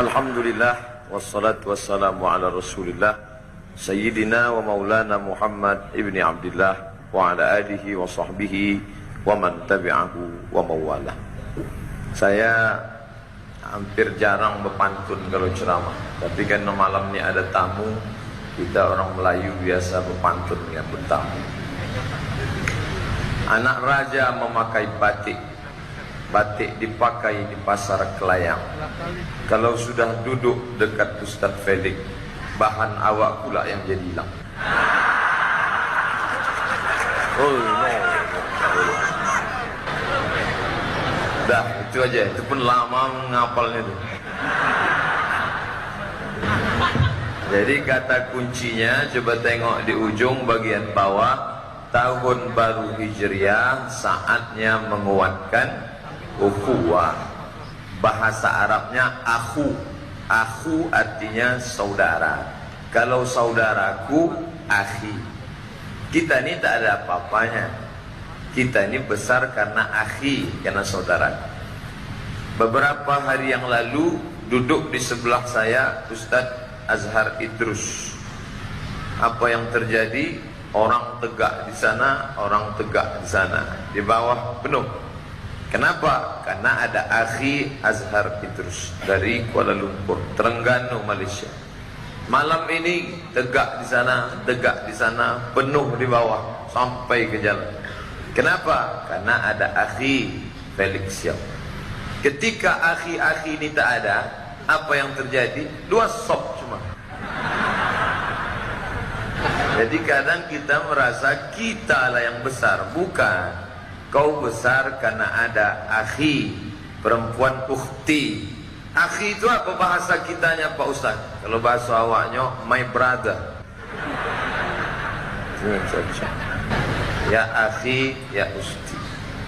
Alhamdulillah wassalatu wassalamu ala Rasulillah Sayyidina wa maulana Muhammad ibni Abdillah wa ala alihi wa sahbihi wa man tabi'ahu wa mawalah. Saya hampir jarang berpantun kalau ceramah, tapi karena malam ini ada tamu, kita orang Melayu biasa berpantun yang bertamu. Anak raja memakai batik, batik dipakai di pasar Kelayang. Kalau sudah duduk dekat Ustaz Felix, bahan awak pula yang jadi hilang. Oh no. Dah, itu aja. Itu pun lama menghafalnya tuh. Jadi kata kuncinya, coba tengok di ujung bagian bawah. Tahun baru Hijriah, saatnya menguatkan ukhuwah. Bahasa Arabnya akhu. Akhu artinya saudara. Kalau saudaraku, akhi. Kita ini tak ada apa-apanya. Kita ini besar karena akhi, karena saudara. Beberapa hari yang lalu duduk di sebelah saya Ustadz Azhar Idrus. Apa yang terjadi? Orang tegak di sana, orang tegak di sana. Di bawah penuh. Kenapa? Karena ada akhi Azhar Idrus dari Kuala Lumpur, Terengganu, Malaysia. Malam ini tegak di sana, penuh di bawah sampai ke jalan. Kenapa? Karena ada akhi Felix Xiao. Ketika akhi-akhi ini tak ada, apa yang terjadi? Dua sop cuma. Jadi kadang kita merasa kita lah yang besar. Bukan. Kau besar karena ada akhi, perempuan ukhti. Akhi itu apa bahasa kitanya Pak Ustaz? Kalau bahasa awaknya, my brother. Ya akhi, ya ukhti.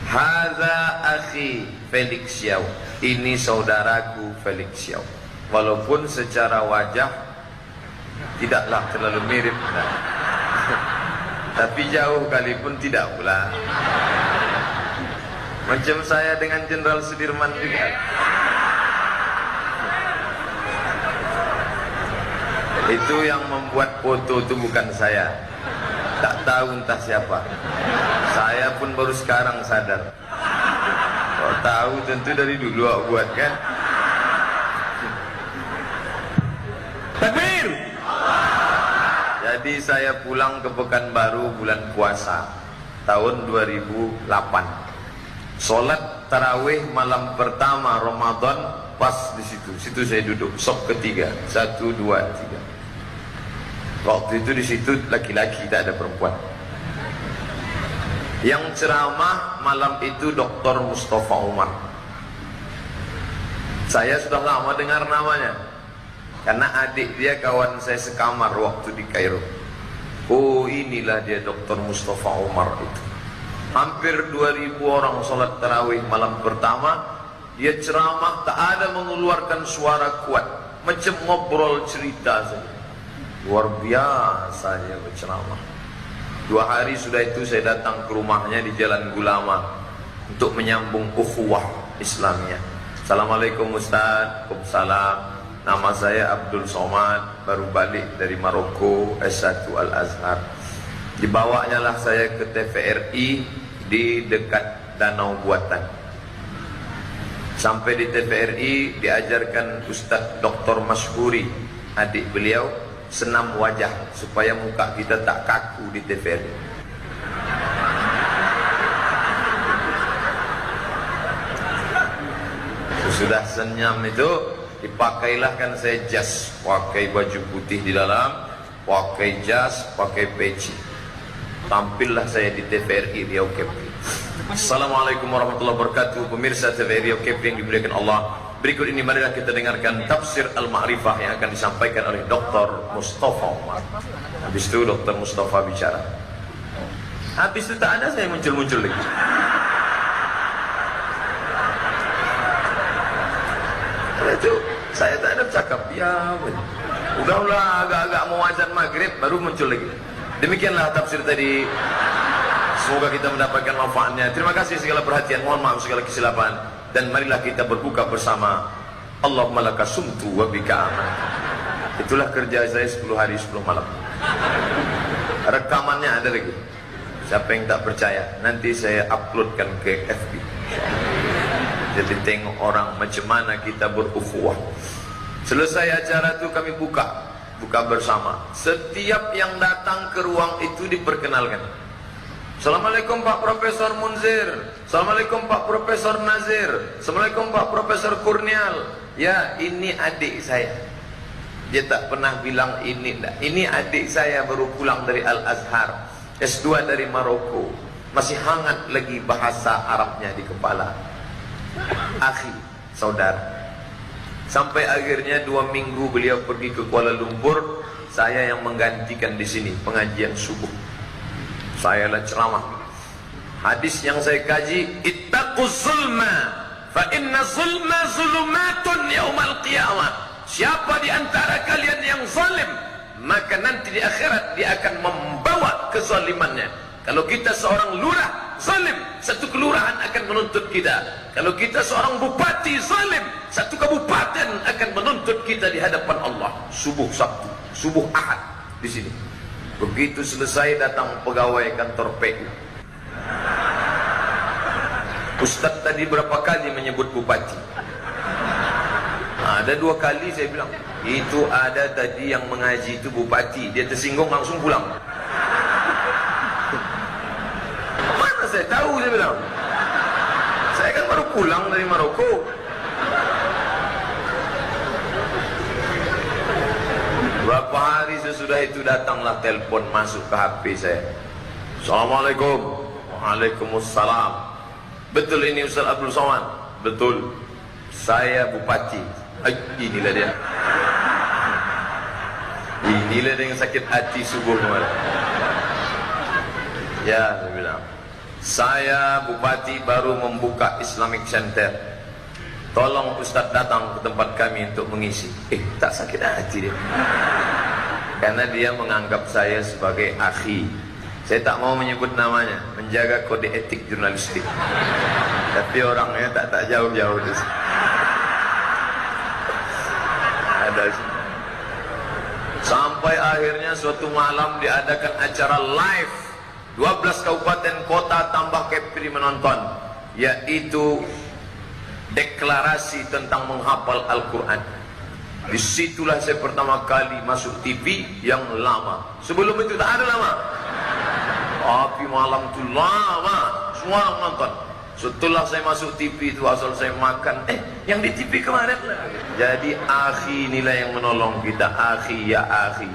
Hadza akhi Felix Xiao. Ini saudaraku Felix Xiao. Walaupun secara wajah tidaklah terlalu mirip, tapi jauh kali pun tidak pula. Macam saya dengan Jenderal Sudirman juga. Itu yang membuat foto itu bukan saya. Tak tahu entah siapa. Saya pun baru sekarang sadar. Kalau tahu tentu dari dulu aku buat kan. Takbir. Jadi saya pulang ke Pekanbaru bulan puasa tahun 2008. Solat tarawih malam pertama Ramadan pas di situ. Situ saya duduk, sop ketiga, 1, 2, 3. Waktu itu di situ laki-laki, tak ada perempuan. Yang ceramah malam itu Dr. Mustafa Umar. Saya sudah lama dengar namanya, karena adik dia kawan saya sekamar waktu di Kairo. Oh, inilah dia Dr. Mustafa Umar itu. Hampir 2000 orang salat tarawih malam pertama. Dia ceramah tak ada mengeluarkan suara kuat, macam ngobrol cerita saja. Luar biasa dia berceramah. 2 hari sudah itu saya datang ke rumahnya di Jalan Gulama untuk menyambung ukhuwah Islamiyah. Assalamualaikum Ustaz. Waalaikumsalam. Nama saya Abdul Somad, baru balik dari Maroko, S1 Al-Azhar. Dibawanya lah saya ke TVRI di dekat Danau Buatan. Sampai di TVRI diajarkan Ustaz Dr. Mashhuri, adik beliau, senam wajah supaya muka kita tak kaku di TVRI. Sudah senyum itu, dipakailah kan saya jas, pakai baju putih di dalam, pakai jas, pakai peci. Tampillah saya di TVRI Riau Kepri. Assalamualaikum warahmatullahi wabarakatuh. Pemirsa TVRI Riau Kepri yang dimuliakan Allah, berikut ini marilah kita dengarkan tafsir Al-Ma'rifah yang akan disampaikan oleh Dr. Mustafa Umar. Habis itu Dr. Mustafa bicara. Habis itu tak ada saya muncul-muncul lagi. Itu saya tak ada bercakap. Ya, udahlah agak-agak mau azan maghrib baru muncul lagi. Demikianlah tafsir tadi. Semoga kita mendapatkan manfaatnya. Terima kasih segala perhatian. Mohon maaf segala kesilapan. Dan marilah kita berbuka bersama Allahumma laka sumtu wa bika aman. Itulah kerja saya 10 hari 10 malam. Rekamannya ada lagi. Siapa yang tak percaya, nanti saya uploadkan ke FB. Jadi tengok orang macam mana kita berukhuwah. Selesai acara itu kami buka bersama. Setiap yang datang ke ruang itu diperkenalkan. Assalamualaikum Pak Profesor Munzir. Assalamualaikum Pak Profesor Nazir. Assalamualaikum Pak Profesor Kurnial. Ya, ini adik saya. Dia tak pernah bilang ini. Ini adik saya baru pulang dari Al-Azhar, S2 dari Maroko. Masih hangat lagi bahasa Arabnya di kepala. Akhi, saudara. Sampai akhirnya 2 minggu beliau pergi ke Kuala Lumpur. Saya yang menggantikan di sini pengajian subuh. Saya lah ceramah. Hadis yang saya kaji, ittaquz zulma fa inna zulma zulumatun yaumal qiyamah. Siapa di antara kalian yang zalim, maka nanti di akhirat dia akan membawa kezalimannya. Kalau kita seorang lurah zalim, satu kelurahan akan menuntut kita. Kalau kita seorang bupati zalim, satu kabupaten akan menuntut kita di hadapan Allah. Subuh Sabtu, subuh Ahad di sini. Begitu selesai datang pegawai kantor PU. Ustaz tadi berapa kali menyebut bupati? Ada 2 kali saya bilang. Itu ada tadi yang mengaji itu bupati. Dia tersinggung langsung pulang. Mana saya tahu, saya bilang. Saya kan baru pulang dari Maroko. Berapa hari sesudah itu datanglah telepon masuk ke HP saya. Assalamualaikum. Waalaikumsalam. Betul ini Ustaz Abdul Somad? Betul. Saya bupati. Inilah dia. Inilah dia yang sakit hati subuh kemarin. Ya, saya bilang. Saya bupati baru membuka Islamic Center. Tolong Ustaz datang ke tempat kami untuk mengisi. Tak sakit hati dia. Karena dia menganggap saya sebagai akhi. Saya tak mau menyebut namanya, menjaga kode etik jurnalistik. Tapi orangnya tak jauh-jauh. Ada. Sampai akhirnya suatu malam diadakan acara live. 12 kabupaten kota tambah Kepri menonton, yaitu deklarasi tentang menghafal Al-Quran. Disitulah saya pertama kali masuk TV yang lama. Sebelum itu tak ada lama. Tapi malam itu lama, semua orang nonton. Setelah saya masuk TV itu asal saya makan, yang di TV kemarin lah. Jadi akhi inilah yang menolong kita. Akhi ya akhi.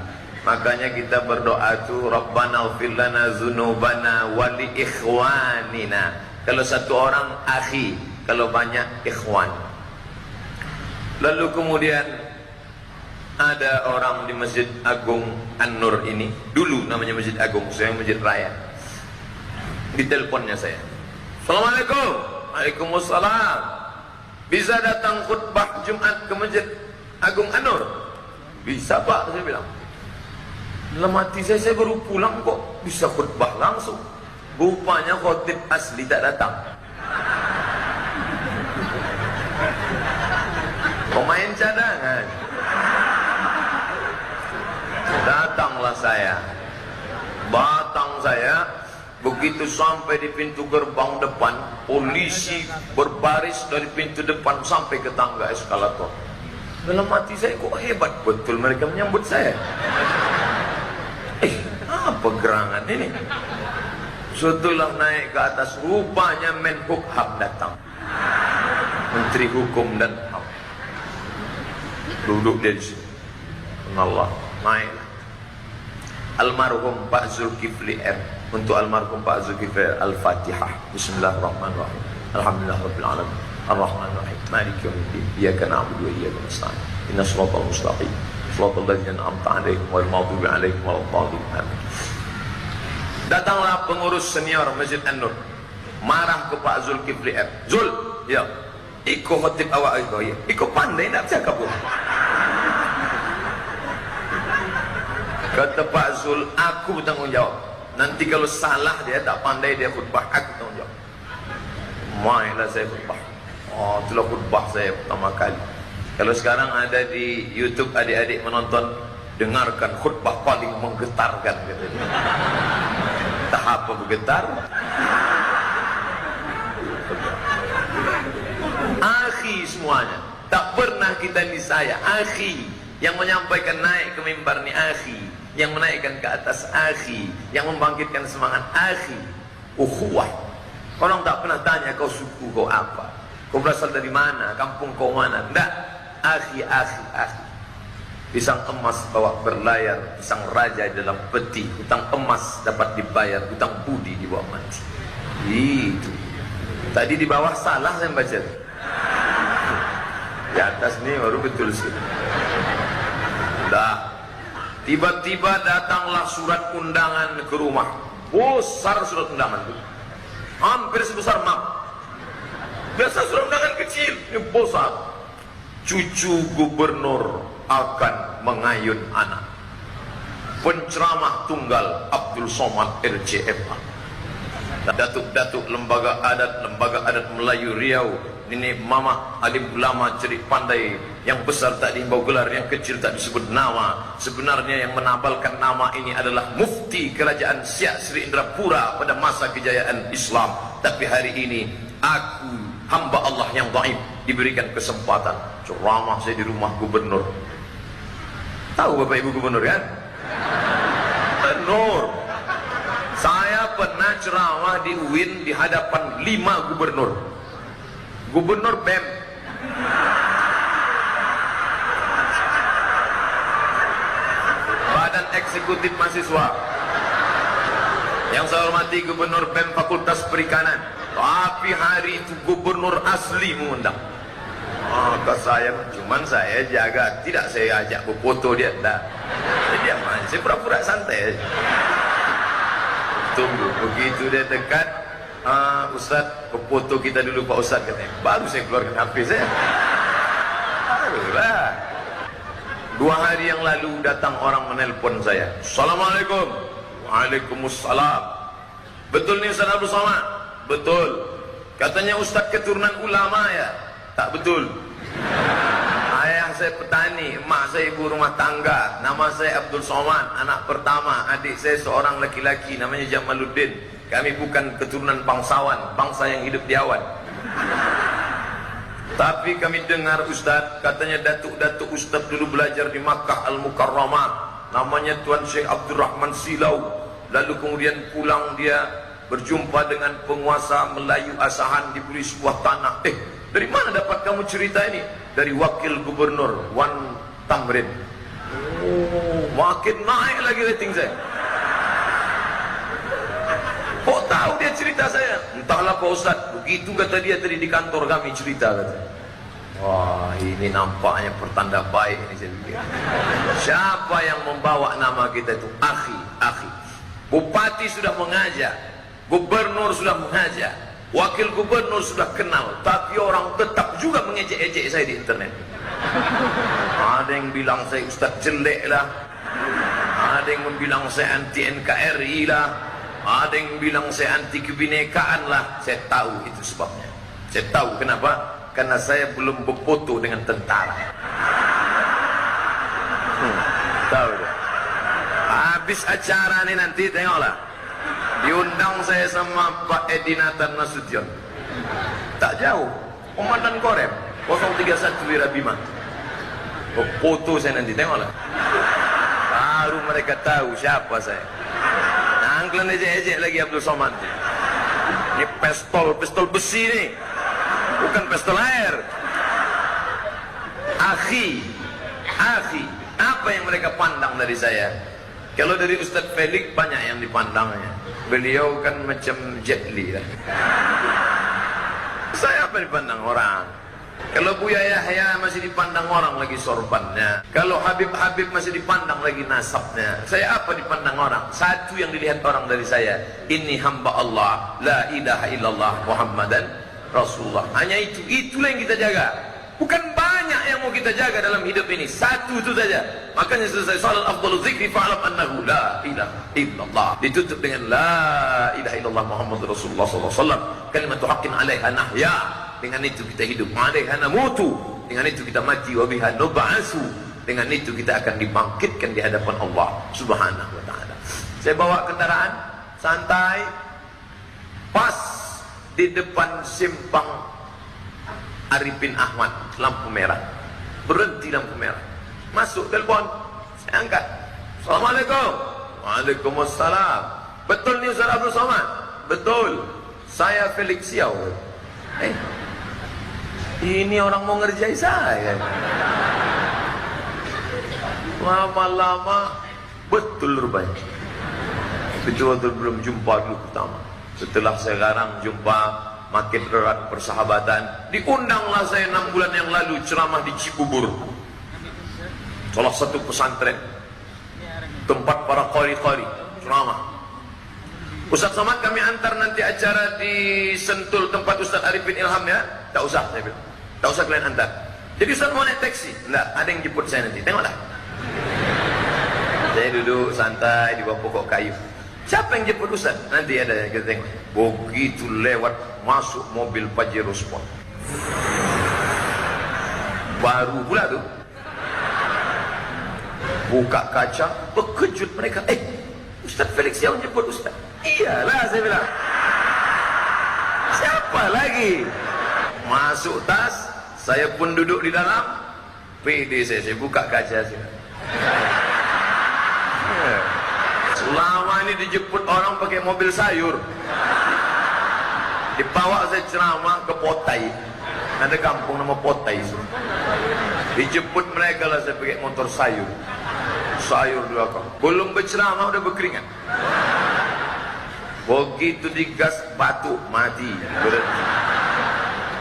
Makanya kita berdoa tu, Rabbana ighfir lana dzunubana wa li ikhwanina. Kalau satu orang akhi, kalau banyak ikhwan. Lalu kemudian ada orang di Masjid Agung An-Nur ini, dulu namanya Masjid Agung, sekarang Masjid Raya. Di teleponnya saya. Assalamualaikum. Waalaikumsalam. Bisa datang khutbah Jumat ke Masjid Agung An-Nur? Bisa Pak, saya bilang. Dalam hati saya baru pulang kok bisa khutbah langsung. Rupanya khotib asli tak datang. Pemain cadangan. Datanglah saya. Batang saya. Begitu sampai di pintu gerbang depan, polisi berbaris dari pintu depan sampai ke tangga eskalator. Dalam hati saya, kok hebat betul mereka menyambut saya. Apa gerangan ini? Setelah naik ke atas, rupanya Menhukham datang, Menteri Hukum dan HAM. Duduk dia di sini. Allah, naik. Almarhum Pak Zulkifli R. Untuk almarhum Pak Zulkifli R, Al-Fatihah. Bismillahirrahmanirrahim. Alhamdulillahirabbil alamin. Ar-Rahmanir-Rahim. Maliki yaumiddin. Iyyaka na'budu wa iyyaka nasta'in. Ihdinas siratal mustaqim. Shiratal ladzina an'amta 'alaihim ghairil maghdubi 'alaihim waladdallin. Amin. Datanglah pengurus senior Masjid An-Nur, marah ke Pak Zulkifli R. Zul, ya, ikut khotib awak itu, ya. Ikut pandai nak cakap pun. Kata Pak Zul, aku bertanggung jawab. Nanti kalau salah dia tak pandai dia khutbah, aku bertanggung jawab. Mainlah saya khutbah. Oh, itulah khutbah saya pertama kali. Kalau sekarang ada di YouTube adik-adik menonton, dengarkan khutbah paling menggetarkan katanya. Tak apa bergetar. Akhi semuanya, tak pernah kita nisaya. Akhi yang menyampaikan naik ke mimbar ni akhi, yang menaikkan ke atas akhi, yang membangkitkan semangat akhi. Ukhuwah. Orang tak pernah tanya kau suku kau apa, kau berasal dari mana, kampung kau mana. Tidak. Akhi, akhi, akhi. Pisang emas bawa berlayar, pisang raja dalam peti. Hutang emas dapat dibayar, hutang budi dibawa mati. Itu. Tadi di bawah salah saya baca. Di atas ni baru betul sekali. Dah. Tiba-tiba datanglah surat undangan ke rumah. Besar surat undangan itu. Hampir sebesar map. Biasa surat undangan kecil, ini besar. Cucu gubernur akan mengayun anak. Penceramah tunggal Abdul Somad LCMA. Datuk-datuk lembaga adat Melayu Riau, nenek mama alim ulama cerik pandai, yang besar tak dihimbau gelar, yang kecil tak disebut nama. Sebenarnya yang menabalkan nama ini adalah mufti kerajaan Siak Sri Indrapura pada masa kejayaan Islam. Tapi hari ini aku, hamba Allah yang dhaif, diberikan kesempatan ceramah saya di rumah gubernur. Tahu Bapak Ibu gubernur kan? Nur. Saya pernah ceramah di UIN di hadapan 5 gubernur. Gubernur BEM, Badan Eksekutif Mahasiswa, yang saya hormati Gubernur BEM Fakultas Perikanan. Tapi hari itu gubernur asli mengundang. Maka saya, cuman saya jaga, tidak saya ajak berfoto dia, tak. Dia diam, saya pura-pura santai. Tunggu, begitu dia dekat, Ustaz, berfoto kita dulu Pak Ustaz, katanya. Baru saya keluarkan HP saya. Barulah. 2 hari yang lalu datang orang menelpon saya. Assalamualaikum. Waalaikumsalam. Betul ni Ustaz Abdul Somad? Betul. Katanya Ustaz keturunan ulama ya? Tak betul. Ayah saya petani, emak saya ibu rumah tangga. Nama saya Abdul Somad, anak pertama. Adik saya seorang laki-laki, namanya Jamaluddin. Kami bukan keturunan bangsawan, bangsa yang hidup di awan. Tapi kami dengar Ustaz, katanya datuk-datuk Ustaz dulu belajar di Makkah Al-Mukarramah. Namanya Tuan Syekh Abdul Rahman Silau. Lalu kemudian pulang dia berjumpa dengan penguasa Melayu Asahan, diberi sebuah tanah. Dari mana dapat kamu cerita ini? Dari wakil gubernur Wan Tamrin. Makin naik lagi rating saya. Kok tahu dia cerita saya? Entahlah Pak Ustaz, begitu kata dia tadi di kantor kami cerita kata. Wah, ini nampaknya pertanda baik ini saya pikir. Siapa yang membawa nama kita itu? Akhi, akhi. Bupati sudah mengajak, gubernur sudah mengajak, wakil gubernur sudah kenal, tapi orang tetap juga mengejek-ejek saya di internet. Ada yang bilang saya Ustaz jelek lah, ada yang bilang saya anti NKRI lah, ada yang bilang saya anti kebinekaan lah. Saya tahu itu sebabnya. Saya tahu kenapa? Karena saya belum berfoto dengan tentara. Tahu tak? Habis acara ni nanti tengoklah, diundang saya sama Pak Edi Nathan Nasution. Tak jauh, Komandan Korem 031 Wirabima. Foto saya nanti, tengoklah. Baru mereka tahu siapa saya. Angklan ejek-ejek lagi Abdul Somad. Ini pistol besi ni, bukan pistol air. Akhi, akhi, apa yang mereka pandang dari saya? Kalau dari Ustaz Felix banyak yang dipandangnya. Beliau kan macam Jet Li lah. Saya apa dipandang orang? Kalau Buya Yahya masih dipandang orang lagi sorbannya. Kalau Habib masih dipandang lagi nasabnya. Saya apa dipandang orang? Satu yang dilihat orang dari saya, ini hamba Allah, la ilaha illallah Muhammadan Rasulullah. Hanya itu, itulah yang kita jaga. Bukan banyak yang mau kita jaga dalam hidup ini, satu itu saja. Makanya selesai salat afdhalul zikri fa'lam annahu la ilaha illallah, ditutup dengan la ilaha illallah Muhammadur Rasulullah sallallahu alaihi wasallam, kalimatu haqqin 'alaiha nahya. Dengan itu kita hidup, 'alaiha namutu dengan itu kita mati, wa biha nub'atsu, dengan itu kita akan dibangkitkan di hadapan Allah Subhanahu wa taala. Saya bawa kendaraan santai, pas di depan simpang Arifin Ahmad, lampu merah, berhenti lampu merah, masuk telepon, saya angkat, Assalamualaikum. Waalaikumsalam. Betul ni Ustaz Abdul Somad? Betul, saya Felix Xiao. Ini orang mau ngerjai saya. Lama-lama betul rupanya. Betul-betul belum jumpa dulu pertama. Setelah sekarang jumpa, makin erat persahabatan. Diundanglah saya 6 bulan yang lalu ceramah di Cibubur, salah satu pesantren, tempat para qari-qari ceramah. Ustaz Somad, kami antar nanti acara di Sentul tempat Ustaz Arifin Ilham ya. Tak usah, saya bilang, tak usah kalian antar. Jadi Ustaz mau naik taksi? Enggak, ada yang jemput saya nanti. Tengoklah. Saya duduk santai di bawah pokok kayu. Siapa yang jemput Ustaz? Nanti ada yang kita tengok. Begitu lewat, masuk mobil Pajero Sport. Baru pula tu. Buka kaca, terkejut mereka. Ustaz Felix yang jemput Ustaz. Iyalah, saya bilang. Siapa lagi? Masuk tas, saya pun duduk di dalam. PD saya buka kaca sini. Selama ini dijemput orang pakai mobil sayur. Dibawa saya ceramah ke Potai. Ada kampung nama Potai. Dijemput mereka lah saya pakai motor sayur. Sayur dua kau. Belum berceramah udah berkeringat. Begitu digas batu mati. Berhenti.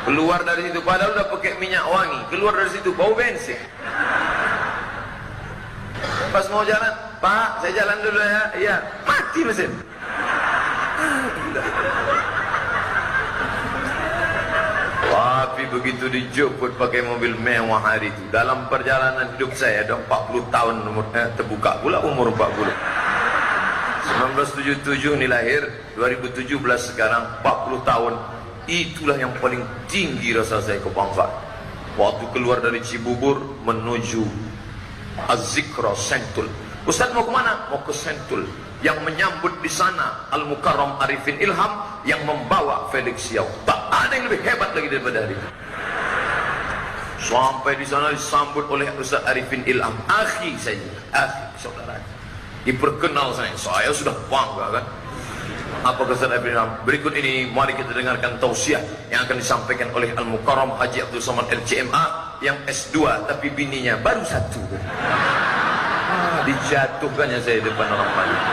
Keluar dari situ padahal udah pakai minyak wangi. Keluar dari situ bau bensin. Pas mau jalan, Pak, saya jalan dulu ya. Iya, mati mesin. Tapi begitu dijemput pakai mobil mewah hari itu, dalam perjalanan hidup saya ada 40 tahun umurnya, terbuka pula umur 40. 1977 ini lahir, 2017 sekarang 40 tahun. Itulah yang paling tinggi rasa saya kebangsaan. Waktu keluar dari Cibubur menuju Az-Zikra Sentul. Ustaz mau kemana? Mau ke Sentul. Yang menyambut di sana Al-Mukarram Arifin Ilham, yang membawa Felix Xiao. Tak ada yang lebih hebat lagi daripada hari itu. Sampai di sana disambut oleh Ustaz Arifin Ilham, akhi saya, akhi saudara. Diperkenal saya sudah bangga kan. Apa Ustaz Arifin Ilham? Berikut ini mari kita dengarkan tausiah yang akan disampaikan oleh Al-Mukarram Haji Abdul Somad LCMA yang S2 tapi bininya baru 1. Dijatuhkannya saya depan orang banyak.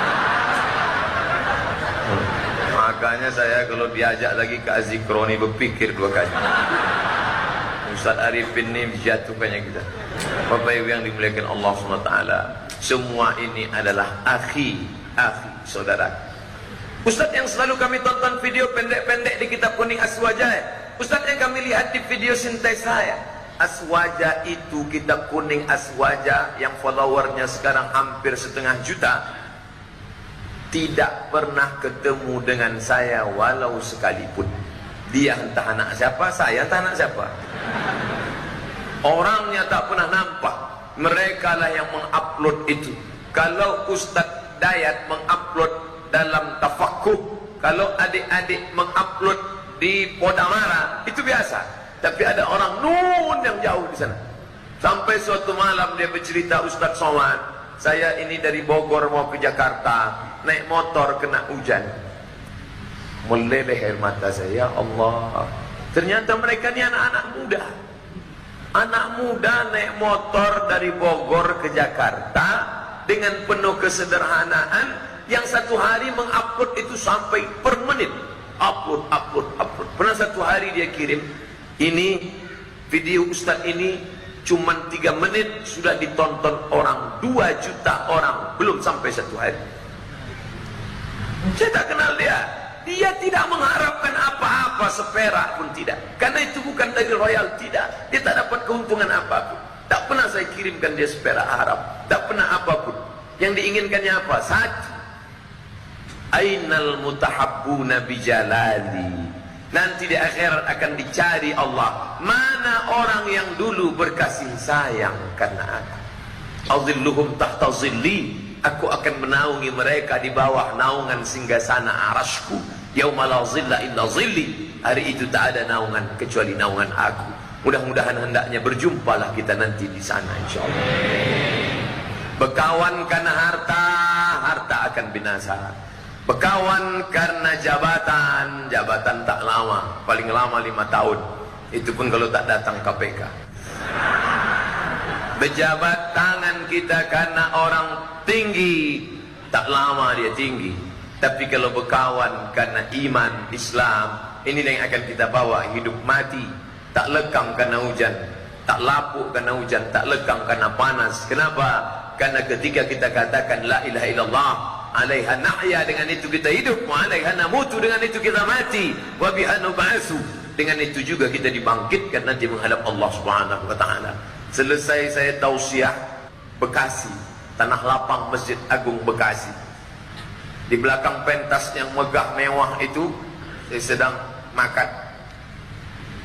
Makanya saya kalau diajak lagi ke Az-Zikroni berpikir 2 kali. Ustaz Arifin ini dijatuhkannya kita. Bapak Ibu yang dimuliakan Allah SWT, semua ini adalah akhi saudara. Ustaz yang selalu kami tonton video pendek-pendek di kitab kuning Aswaja, Ustaz yang kami lihat di video sintai saya, Aswaja itu, kitab kuning Aswaja yang followernya sekarang hampir 1,5 juta, tidak pernah ketemu dengan saya walau sekalipun. Dia entah anak siapa, saya entah anak siapa. Orangnya tak pernah nampak. Mereka lah yang mengupload itu. Kalau Ustaz Dayat mengupload dalam tafakuh, kalau adik-adik mengupload di Podamara, itu biasa. Tapi ada orang nun yang jauh di sana. Sampai suatu malam dia bercerita, Ustaz Somad, saya ini dari Bogor mau ke Jakarta, naik motor kena hujan. Meleleh air mata saya, ya Allah. Ternyata mereka ini anak-anak muda. Anak muda naik motor dari Bogor ke Jakarta dengan penuh kesederhanaan, yang satu hari mengupload itu sampai per menit. Upload. Pernah satu hari dia kirim, ini video Ustaz ini cuman 3 menit sudah ditonton orang 2 juta orang, belum sampai 1 hari. Saya tak kenal dia. Dia tidak mengharapkan apa-apa, seperak pun tidak. Karena itu bukan dari royal, tidak. Dia tak dapat keuntungan apapun. Tak pernah saya kirimkan dia seperak harap. Tak pernah apapun. Yang diinginkannya apa? Satu, ainal mutahabbuna bijalali. Nanti di akhirat akan dicari Allah, mana orang yang dulu berkasih sayang karena aku. Azilluhum tahta zilli, aku akan menaungi mereka di bawah naungan singgasana arasku. Yauma la zilla illa zilli, hari itu tak ada naungan kecuali naungan aku. Mudah-mudahan hendaknya berjumpalah kita nanti di sana insyaallah. Berkawan karena harta, harta akan binasa. Berkawan karena jabatan, jabatan tak lama, paling lama 5 tahun. Itu pun kalau tak datang KPK. Berjabat tangan kita karena orang tinggi, tak lama dia tinggi. Tapi kalau berkawan karena iman, Islam, ini yang akan kita bawa hidup mati. Tak lekang karena hujan, tak lapuk karena hujan, tak lekang karena panas. Kenapa? Karena ketika kita katakan la ilaha illallah, alaiha nahya, dengan itu kita hidup, wa alaiha namutu, dengan itu kita mati, wa biha nub'atsu, dengan itu juga kita dibangkitkan nanti menghadap Allah Subhanahu wa taala. Selesai saya tausiah Bekasi, tanah lapang Masjid Agung Bekasi. Di belakang pentas yang megah mewah itu, saya sedang makan.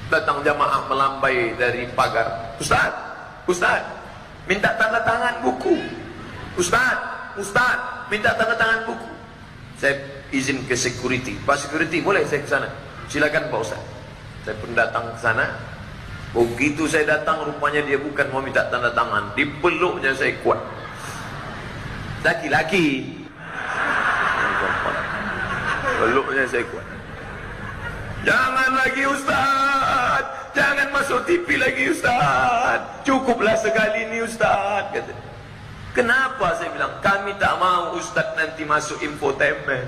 Datang jamaah melambai dari pagar. Ustaz, Ustaz, minta tanda tangan buku. Ustaz, Ustaz, minta tanda tangan buku. Saya izin ke security. Pak security, boleh saya ke sana? Silakan Pak Ustaz. Saya pun datang ke sana. Begitu saya datang, rupanya dia bukan mau minta tanda tangan. Dipeluknya saya kuat. Laki-laki. Peluknya saya kuat. Jangan lagi Ustaz, jangan masuk TV lagi Ustaz, cukuplah sekali ini Ustaz, kata. Kenapa? Saya bilang, kami tak mau Ustaz nanti masuk infotainment.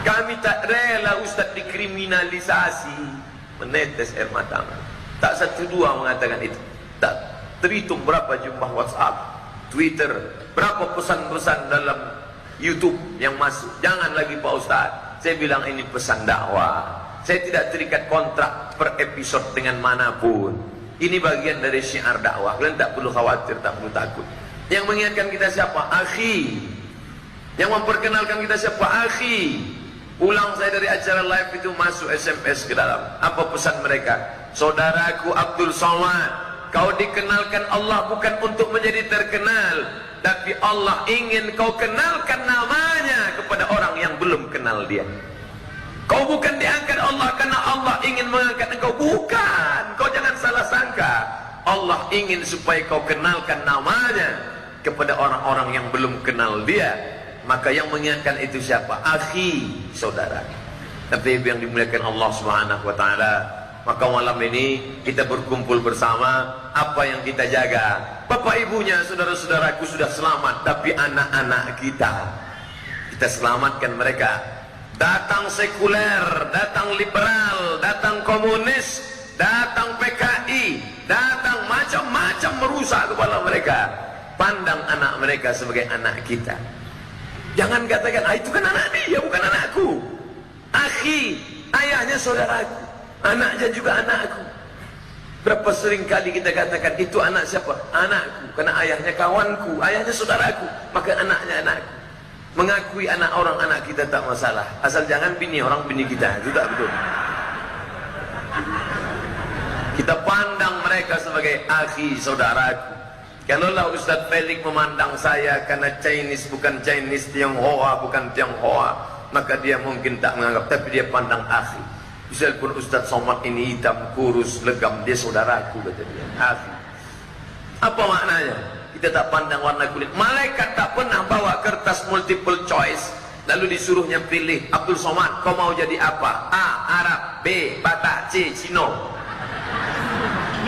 Kami tak rela Ustaz dikriminalisasi. Menetes air mata. Tak satu dua mengatakan itu. Tak terhitung berapa jumlah WhatsApp, Twitter, berapa pesan-pesan dalam YouTube yang masuk. Jangan lagi Pak Ustaz. Saya bilang ini pesan dakwah. Saya tidak terikat kontrak per episode dengan manapun. Ini bagian dari syiar dakwah. Kalian tak perlu khawatir, tak perlu takut. Yang mengingatkan kita siapa? Akhi. Yang memperkenalkan kita siapa? Akhi. Pulang saya dari acara live itu masuk SMS ke dalam. Apa pesan mereka? Saudaraku Abdul Somad, kau dikenalkan Allah bukan untuk menjadi terkenal, tapi Allah ingin kau kenalkan namanya kepada orang yang belum kenal dia. Kau bukan diangkat Allah karena Allah ingin mengangkat engkau. Bukan. Kau jangan salah sangka. Allah ingin supaya kau kenalkan namanya kepada orang-orang yang belum kenal dia. Maka yang mengingatkan itu siapa? Akhi, saudara. Tapi yang dimuliakan Allah Subhanahu wa taala, maka malam ini kita berkumpul bersama. Apa yang kita jaga? Bapak ibunya, saudara-saudaraku sudah selamat, tapi anak-anak kita selamatkan mereka. Datang sekuler, datang liberal, datang komunis, datang PKI, datang macam-macam merusak kepala mereka. Pandang anak mereka sebagai anak kita. Jangan katakan, itu kan anak dia, bukan anakku. Akhi, ayahnya saudaraku, anaknya juga anakku. Berapa sering kali kita katakan, itu anak siapa? Anakku, karena ayahnya kawanku, ayahnya saudaraku, maka anaknya anakku. Mengakui anak orang anak kita tak masalah, asal jangan bini orang bini kita. Itu tak betul. Kita pandang mereka sebagai akhi, saudaraku. Kalaulah Ustaz Felix memandang saya karena Chinese bukan Chinese, Tionghoa bukan Tionghoa, maka dia mungkin tak menganggap, tapi dia pandang akhi. Misalpun Ustaz Somad ini hitam, kurus, legam, dia saudaraku, kata dia, akhi. Apa maknanya? Kita tak pandang warna kulit. Malaikat tak pernah bawa kertas multiple choice lalu disuruhnya pilih, Abdul Somad, kau mau jadi apa? A. Arab, B. Batak, C. Cino.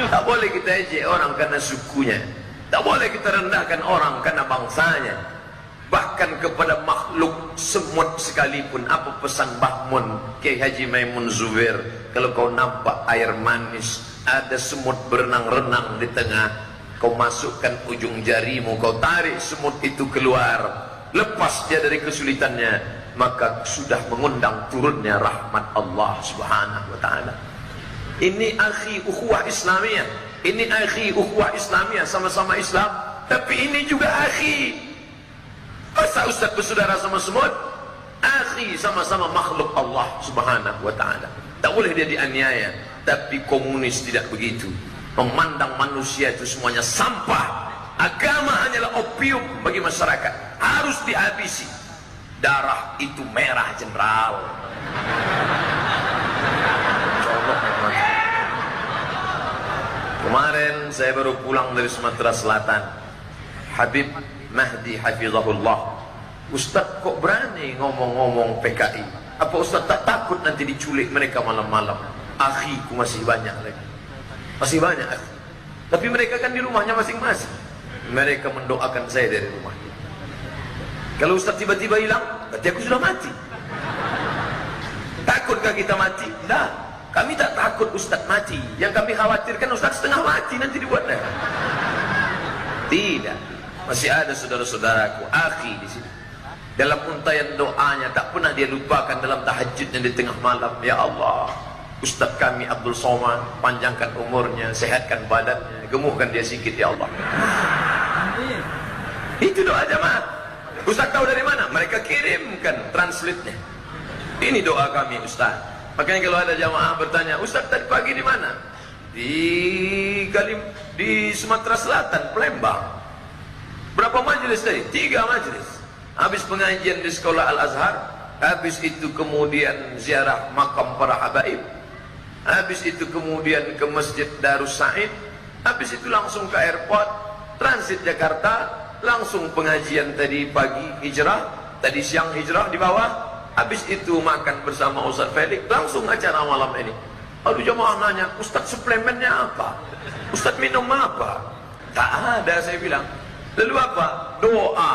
Tak boleh kita ejek orang karena sukunya. Tak boleh kita rendahkan orang karena bangsanya. Bahkan kepada makhluk semut sekalipun. Apa pesan Bahmun Kiai Haji Maimun Zubair? Kalau kau nampak air manis, ada semut berenang-renang di tengah, kau masukkan ujung jarimu, kau tarik semut itu keluar, lepas dia dari kesulitannya, maka sudah mengundang turunnya rahmat Allah Subhanahu wa taala. Ini akhi ukhuwah Islamiyah. Ini akhi ukhuwah Islamiyah, sama-sama Islam, tapi ini juga akhi. Masa Ustaz bersaudara sama semut? Akhi, sama-sama makhluk Allah subhanahu wa ta'ala. Tak boleh dia dianiaya. Tapi komunis tidak begitu, memandang manusia itu semuanya sampah. Agama hanyalah opium bagi masyarakat, harus dihabisi. Darah itu merah, jenderal. Kemarin saya baru pulang dari Sumatera Selatan. Habib Mahdi hafizahullah. Ustaz kok berani ngomong-ngomong PKI? Apa Ustaz tak takut nanti diculik mereka malam-malam? Akhiku masih banyak lagi. Masih banyak akhi. Tapi mereka kan di rumahnya masing-masing. Mereka mendoakan saya dari rumah. Kalau Ustaz tiba-tiba hilang, berarti aku sudah mati. Takutkah kita mati? Tidak. Kami tak takut Ustaz mati. Yang kami khawatirkan Ustaz setengah mati nanti dibuatnya. Tidak. Masih ada saudara-saudaraku, akhi di sini. Dalam untayan doanya tak pernah dia lupakan dalam tahajudnya di tengah malam. Ya Allah, Ustaz kami Abdul Somad, panjangkan umurnya, sehatkan badannya, gemukkan dia sikit ya Allah. Itu doa jamaah. Ustaz tahu dari mana? Mereka kirimkan translate-nya. Ini doa kami Ustaz. Makanya kalau ada jamaah bertanya, Ustaz tadi pagi di mana? Di Sumatera Selatan, Palembang. Berapa majelis tadi? 3 majelis. Habis pengajian di sekolah Al-Azhar, habis itu kemudian ziarah makam para habaib, habis itu kemudian ke Masjid Darus Said, habis itu langsung ke airport, transit Jakarta, langsung pengajian tadi pagi hijrah, tadi siang hijrah di bawah, habis itu makan bersama Ustaz Felix, langsung acara malam ini. Aduh jemaah nanya, Ustaz suplemennya apa? Ustaz minum apa? Tak ada, saya bilang. Lalu apa? Doa.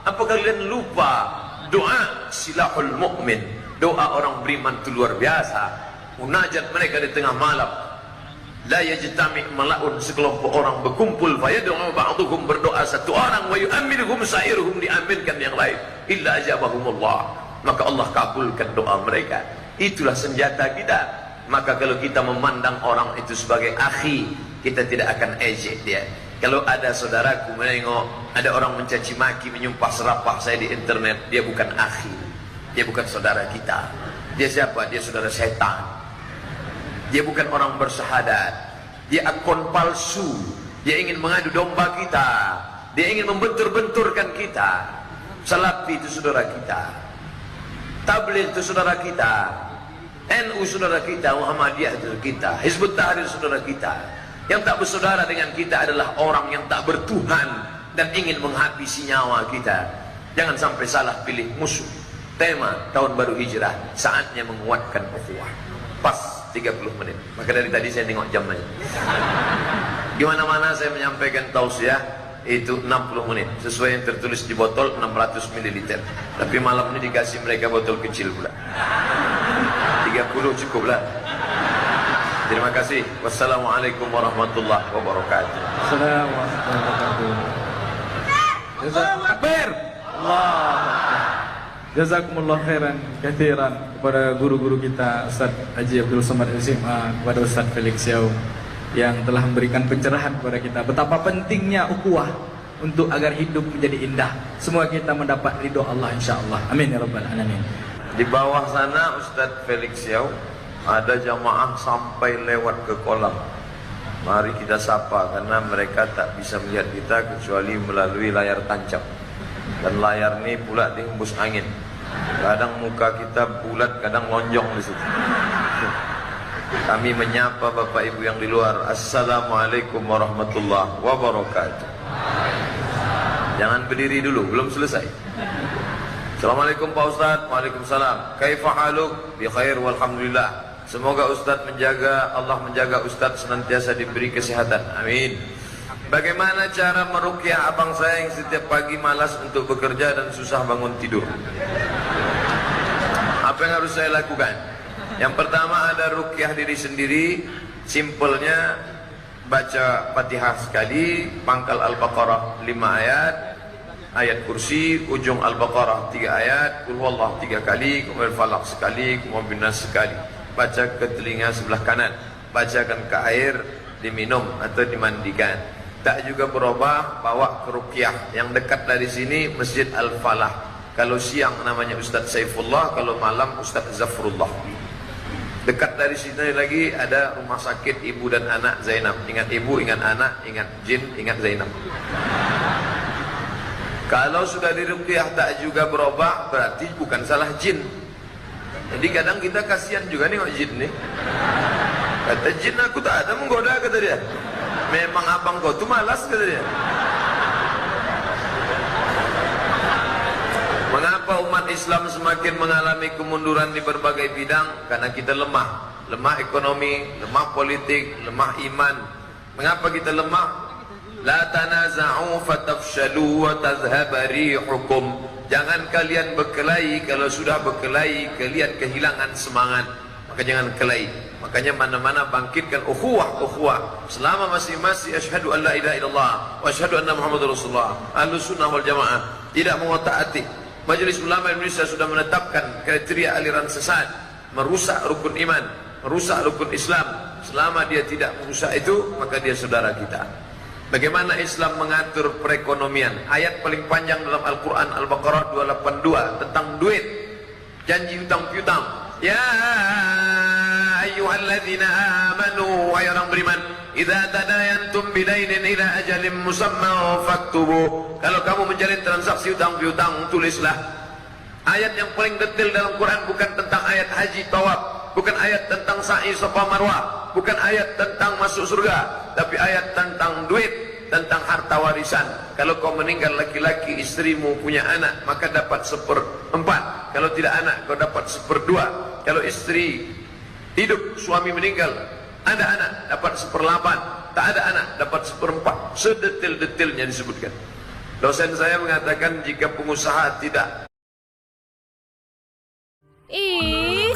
Apa kalian lupa? Doa silahul mu'min. Doa orang beriman itu luar biasa. Munajat mereka di tengah malam. La yajtami' mala'un, sekelompok orang berkumpul, fayad'u ba'duhum, berdoa satu orang, wa yu'amminuhum sa'iruhum, diaminkan yang lain, illa ajabahumullah, maka Allah kabulkan doa mereka. Itulah senjata kita. Maka kalau kita memandang orang itu sebagai akhi, kita tidak akan ejek dia. Kalau ada saudaraku menengok ada orang mencaci maki, menyumpah serapah saya di internet, dia bukan akhi, dia bukan saudara kita. Dia siapa? Dia saudara setan. Dia bukan orang bersahadat. Dia akun palsu. Dia ingin mengadu domba kita. Dia ingin membentur-benturkan kita. Salafi itu saudara kita, Tabligh itu saudara kita, NU saudara kita, Muhammadiyah itu kita, Hizbut Tahrir saudara kita. Yang tak bersaudara dengan kita adalah orang yang tak bertuhan dan ingin menghabisi nyawa kita. Jangan sampai salah pilih musuh. Tema tahun baru hijrah, saatnya menguatkan ukhuwah. Pas 30 menit. Maka dari tadi saya tengok jam aja. Gimana mana saya menyampaikan tausiah itu 60 menit. Sesuai yang tertulis di botol 600 ml. Tapi malam ini dikasih mereka botol kecil pula. 30 cukup lah. Terima kasih. Wassalamualaikum warahmatullahi wabarakatuh. Assalamualaikum warahmatullahi wabarakatuh. Jazakumullah. Jazakumullah khairan kathiran kepada guru-guru kita, Ustaz Haji Abdul Somad SMA, kepada Ustaz Felix Xiao yang telah memberikan pencerahan kepada kita betapa pentingnya ukhuwah untuk agar hidup menjadi indah. Semua kita mendapat ridho Allah insyaallah. Amin ya rabbal alamin. Di bawah sana Ustaz Felix Xiao ada jamaah sampai lewat ke kolam. Mari kita sapa, karena mereka tak bisa melihat kita kecuali melalui layar tancap. Dan layar ini pula dihembus angin. Kadang muka kita bulat, kadang lonjong di situ. Kami menyapa Bapak Ibu yang di luar. Assalamualaikum warahmatullahi wabarakatuh. Jangan berdiri dulu, belum selesai. Assalamualaikum Pak Ustaz. Waalaikumsalam. Kaifa haluk? Bi khair walhamdulillah. Semoga Ustaz menjaga, Allah menjaga Ustaz senantiasa diberi kesehatan. Amin. Bagaimana cara meruqyah abang saya yang setiap pagi malas untuk bekerja dan susah bangun tidur? Apa yang harus saya lakukan? Yang pertama ada ruqyah diri sendiri. Simpelnya baca Fatihah sekali, pangkal Al-Baqarah 5 ayat, ayat kursi, ujung Al-Baqarah 3 ayat, Qul huwallahu 3 kali, kemudian Falaq sekali, kemudian Nas sekali. Baca ke telinga sebelah kanan, bacakan ke air, diminum atau dimandikan. Tak juga berubah, bawa ke ruqyah yang dekat dari sini, Masjid Al-Falah. Kalau siang namanya Ustadz Saifullah, kalau malam Ustadz Zafrullah. Dekat dari sini lagi ada rumah sakit ibu dan anak Zainab. Ingat ibu, ingat anak, ingat jin, ingat Zainab. Kalau sudah diruqyah tak juga berubah, berarti bukan salah jin. Jadi kadang kita kasihan juga nih jin nih. Kata jin, aku tak ada menggoda, kata dia. Memang abang kau tuh malas, kata dia. Mengapa umat Islam semakin mengalami kemunduran di berbagai bidang? Karena kita lemah. Lemah ekonomi, lemah politik, lemah iman. Mengapa kita lemah? La tanaza'u fatafshalu wa tadhhaba rihukum. Jangan kalian berkelahi, kalau sudah berkelahi kalian kehilangan semangat. Maka jangan kelahi. Makanya mana-mana bangkitkan ukhuwah. Selama masih asyhadu an la ilaha illallah wa asyhadu anna Muhammadar Rasulullah. Ahlus sunnah wal jamaah tidak mengotak-atik. Majelis Ulama Indonesia sudah menetapkan kriteria aliran sesat, merusak rukun iman, merusak rukun Islam. Selama dia tidak merusak itu, maka dia saudara kita. Bagaimana Islam mengatur perekonomian? Ayat paling panjang dalam Al-Quran Al-Baqarah 282 tentang duit, janji hutang piutang. Ya ayyuhalladzina amanu, wahai orang beriman, idza tadayantum bidainin ila ajalin musamma faktubu. Kalau kamu menjalin transaksi hutang piutang, tulislah. Ayat yang paling detail dalam Quran bukan tentang ayat haji tawaf, bukan ayat tentang sa'i safa marwah, bukan ayat tentang masuk surga, tapi ayat tentang duit, tentang harta warisan. Kalau kau meninggal laki-laki, istrimu punya anak, maka dapat 1/4. Kalau tidak anak, kau dapat 1/2. Kalau istri hidup, suami meninggal, ada anak, dapat 1/8. Tak ada anak, dapat 1/4. Sedetail-detailnya disebutkan. Dosen saya mengatakan jika pengusaha tidak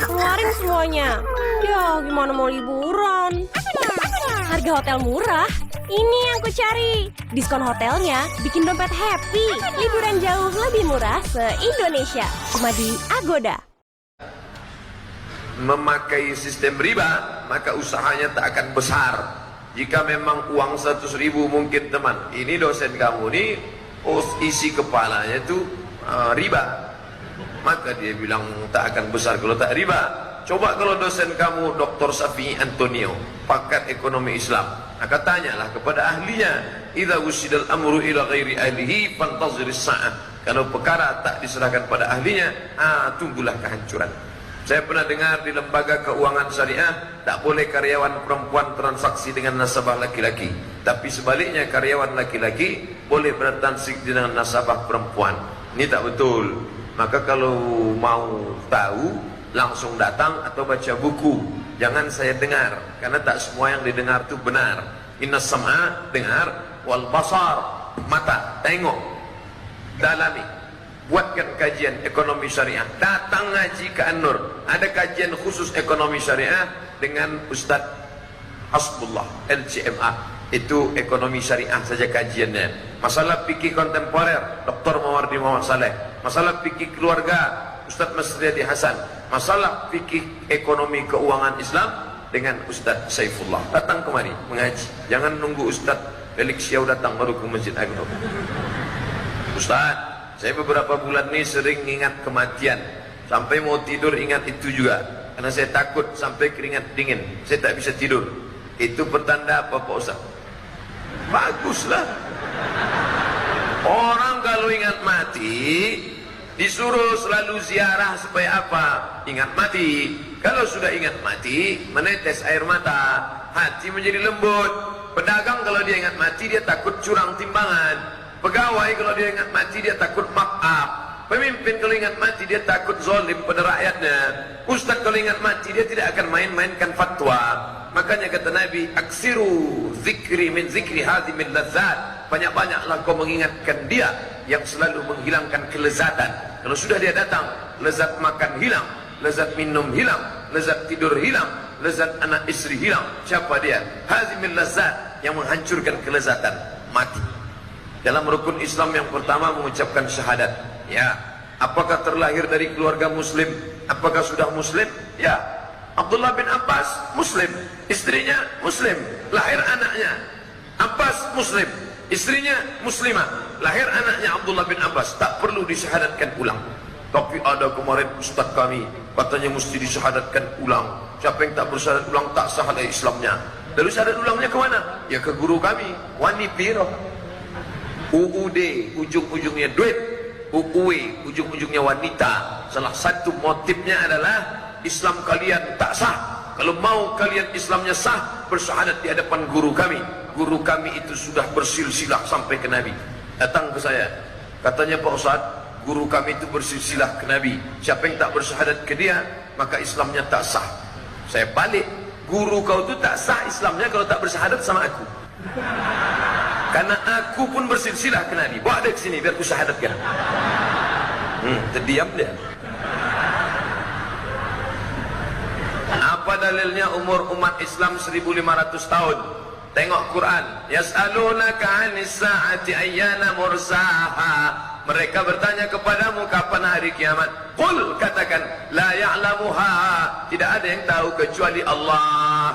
keluarin semuanya. Ya, gimana mau liburan? Harga hotel murah. Ini yang ku cari. Diskon hotelnya bikin dompet happy. Liburan jauh lebih murah se-Indonesia. Cuma di Agoda. Memakai sistem riba, maka usahanya tak akan besar. Jika memang uang 100.000 mungkin teman, ini dosen kamu nih, isi kepalanya itu riba, maka dia bilang tak akan besar kalau tak riba. Coba kalau dosen kamu Dr. Safi Antonio, pakar ekonomi Islam, maka tanyalah kepada ahlinya. Idza wusidal amru ila ghairi ahlihi fantaziris sa'ah. Kalau perkara tak diserahkan pada ahlinya, tunggulah kehancuran. Saya pernah dengar di lembaga keuangan syariah tak boleh karyawan perempuan transaksi dengan nasabah laki-laki, tapi sebaliknya karyawan laki-laki boleh bertransaksi dengan nasabah perempuan. Ini tak betul. Maka kalau mau tahu, langsung datang atau baca buku. Jangan saya dengar, karena tak semua yang didengar itu benar. Inna sam'a, dengar, wal basar, mata, tengok, dalami. Buatkan kajian ekonomi syariah. Datang ngaji ke An-Nur. Ada kajian khusus ekonomi syariah dengan Ustadz Hasbullah LCMA. Itu ekonomi syariah saja kajiannya. Masalah fikih kontemporer Dr. Mawardi Muhammad Saleh. Masalah fikih keluarga Ustadz Masriyadi Hasan. Masalah fikih ekonomi keuangan Islam dengan Ustadz Saifullah. Datang kemari mengaji. Jangan nunggu Ustadz Felix Yau datang baru ke Masjid Agung. Ustadz, saya beberapa bulan ini sering ingat kematian. Sampai mau tidur ingat itu juga. Karena saya takut sampai keringat dingin. Saya tak bisa tidur. Itu pertanda apa Pak Ustaz? Baguslah. Orang kalau ingat mati disuruh selalu ziarah supaya apa? Ingat mati. Kalau sudah ingat mati, menetes air mata, hati menjadi lembut. Pedagang kalau dia ingat mati, dia takut curang timbangan. Pegawai kalau dia ingat mati, dia takut markup. Pemimpin kalau ingat mati, dia takut zalim pada rakyatnya. Ustaz kalau ingat mati, dia tidak akan main-mainkan fatwa. Makanya kata Nabi, aksiru zikri min zikri hadhimil ladzat. Banyak-banyaklah kau mengingatkan dia yang selalu menghilangkan kelezatan. Kalau sudah dia datang, lezat makan hilang, lezat minum hilang, lezat tidur hilang, lezat anak istri hilang. Siapa dia? Hadhimil ladzat, yang menghancurkan kelezatan, mati. Dalam rukun Islam yang pertama mengucapkan syahadat. Ya, apakah terlahir dari keluarga muslim? Apakah sudah muslim? Ya. Abdullah bin Abbas muslim, istrinya muslim, lahir anaknya Abbas muslim, Istrinya muslimah, lahir anaknya Abdullah bin Abbas, tak perlu disyahadatkan ulang. Tapi ada kemarin ustaz kami katanya mesti disyahadatkan ulang. Siapa yang tak bersyahadat ulang tak sah dari Islamnya. Lalu syahadat ulangnya ke mana? Ya ke guru kami, Wani Piro. UUD ujung-ujungnya duit, UUW ujung-ujungnya wanita. Salah satu motifnya adalah Islam kalian tak sah. Kalau mau kalian Islamnya sah, bersyahadat di hadapan guru kami. Guru kami itu sudah bersilsilah sampai ke Nabi. Datang ke saya, katanya Pak Ustaz, guru kami itu bersilsilah ke Nabi. Siapa yang tak bersyahadat ke dia, maka Islamnya tak sah. Saya balik, guru kau itu tak sah Islamnya kalau tak bersyahadat sama aku. Karena aku pun bersilsilah ke Nabi. Bawa dia ke sini biar ku syahadatkan. Terdiam dia. Apa dalilnya umur umat Islam 1500 tahun? Tengok Quran. Yas'alunaka 'anis sa'ati ayyana mursaha. Mereka bertanya kepadamu kapan hari kiamat. Qul, katakan, la ya'lamuha. Tidak ada yang tahu kecuali Allah.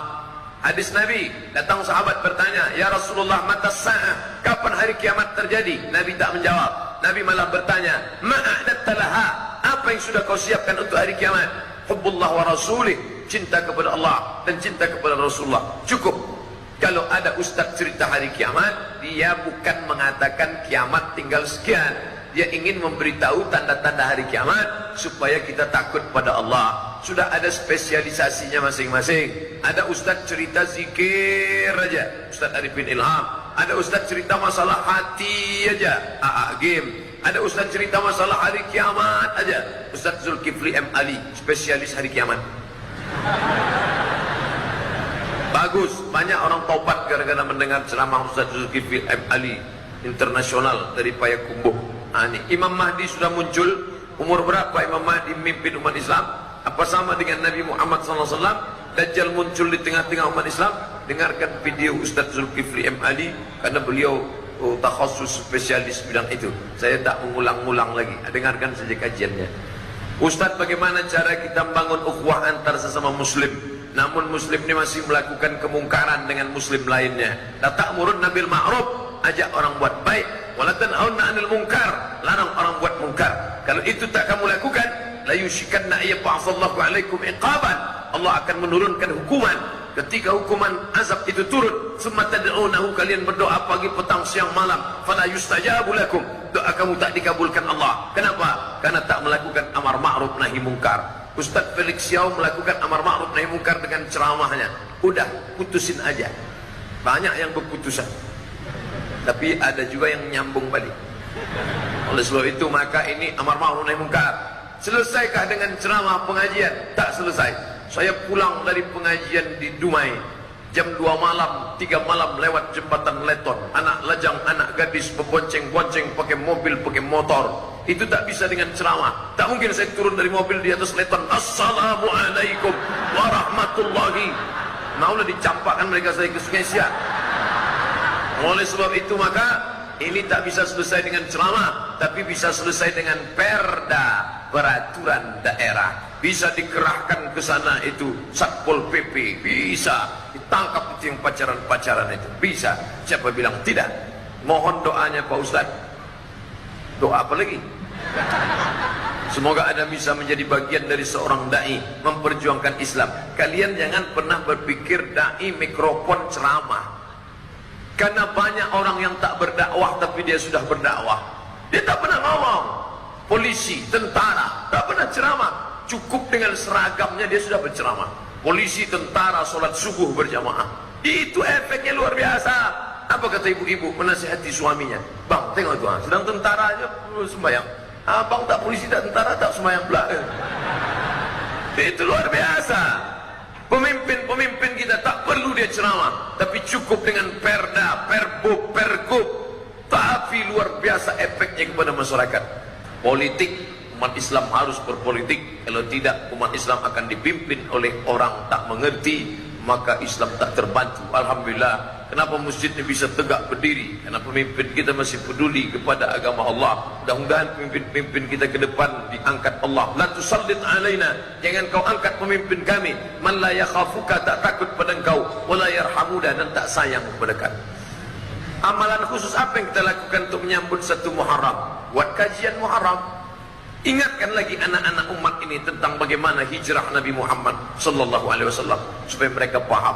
Hadis Nabi, datang sahabat bertanya, ya Rasulullah, mata sa'ah, kapan hari kiamat terjadi? Nabi tak menjawab. Nabi malah bertanya, ma'adatta laha, apa yang sudah kau siapkan untuk hari kiamat? Hubbullah wa rasulih, cinta kepada Allah dan cinta kepada Rasulullah. Cukup. Kalau ada ustaz cerita hari kiamat, dia bukan mengatakan kiamat tinggal sekian. Dia ingin memberitahu tanda-tanda hari kiamat supaya kita takut pada Allah. Sudah ada spesialisasinya masing-masing. Ada ustaz cerita zikir aja, Ustaz Arifin Ilham. Ada ustaz cerita masalah hati aja, AA Game. Ada ustaz cerita masalah hari kiamat aja, Ustaz Zulkifli M. Ali, spesialis hari kiamat. Bagus, banyak orang taubat gara-gara mendengar ceramah Ustaz Zulkifli M. Ali, internasional dari Payakumbuh. Ini Imam Mahdi sudah muncul. Umur berapa Imam Mahdi memimpin umat Islam? Apa sama dengan Nabi Muhammad SAW? Dajjal muncul di tengah-tengah umat Islam. Dengarkan video Ustaz Zulkifli M. Ali, karena beliau takhasus spesialis bidang itu. Saya tak mengulang-ulang lagi. Dengarkan saja kajiannya. Ustaz, bagaimana cara kita membangun ukhuwah antar sesama muslim, namun muslim ini masih melakukan kemungkaran dengan muslim lainnya? La ta'murun bil ma'ruf, ajak orang buat baik, wala tanhauna 'anil munkar, larang orang buat mungkar. Kalau itu tak kamu lakukan, la yushikanna ayyab'atsallahu 'alaikum iqaban, Allah akan menurunkan hukuman. Ketika hukuman azab itu turun, summa tad'unahu, kalian berdoa pagi petang siang malam, fala yustajabu lakum, doa kamu tak dikabulkan Allah. Kenapa? Karena tak melakukan amar ma'ruf nahi mungkar. Ustaz Felix Xiao melakukan amar ma'ruf nahi mungkar dengan ceramahnya. Udah, putusin aja. Banyak yang berputusan, tapi ada juga yang nyambung balik. Oleh sebab itu, maka ini amar ma'ruf nahi mungkar. Selesaikah dengan ceramah pengajian? Tak selesai. Saya pulang dari pengajian di Dumai jam 2 malam, 3 malam lewat jembatan Leton. Anak lajang, anak gadis berbonceng-bonceng pakai mobil, pakai motor. Itu tak bisa dengan ceramah. Tak mungkin saya turun dari mobil di atas Leton, Assalamualaikum warahmatullahi. Maulah dicampakkan mereka saya ke Sungai Siak. Oleh sebab itu, maka ini tak bisa selesai dengan ceramah, tapi bisa selesai dengan perda, peraturan daerah. Bisa dikerahkan ke sana itu Satpol PP, bisa ditangkap itu yang pacaran-pacaran itu, bisa. Siapa bilang tidak? Mohon doanya Pak Ustaz. Doa apa lagi? Semoga Anda bisa menjadi bagian dari seorang dai memperjuangkan Islam. Kalian jangan pernah berpikir dai mikrofon ceramah. Karena banyak orang yang tak berdakwah tapi dia sudah berdakwah. Dia tak pernah ngomong. Polisi, tentara, tak pernah ceramah. Cukup dengan seragamnya dia sudah berceramah. Polisi, tentara, sholat subuh berjamaah. Itu efeknya luar biasa. Apa kata ibu-ibu menasihati suaminya? Bang, tengok itu, sedang tentara aja sembahyang. Abang tak polisi, tak tentara, tak sembahyang pula. Itu luar biasa. Pemimpin-pemimpin kita tak perlu dia ceramah, tapi cukup dengan perda, perbub, pergub. Tapi luar biasa efeknya kepada masyarakat. Politik, umat Islam harus berpolitik. Kalau tidak, umat Islam akan dipimpin oleh orang tak mengerti, maka Islam tak terbantu. Alhamdulillah, kenapa masjid ini bisa tegak berdiri? Karena pemimpin kita masih peduli kepada agama Allah. Mudah-mudahan pemimpin-pemimpin kita ke depan diangkat Allah. La tusallit alaina, jangan kau angkat pemimpin kami man la yakhafuka, tak takut pada engkau, wala yarhamuna, dan tak sayang kepada kami. Amalan khusus apa yang kita lakukan untuk menyambut satu Muharram? Buat kajian Muharram. Ingatkan lagi anak-anak umat ini tentang bagaimana hijrah Nabi Muhammad sallallahu alaihi wasallam supaya mereka paham.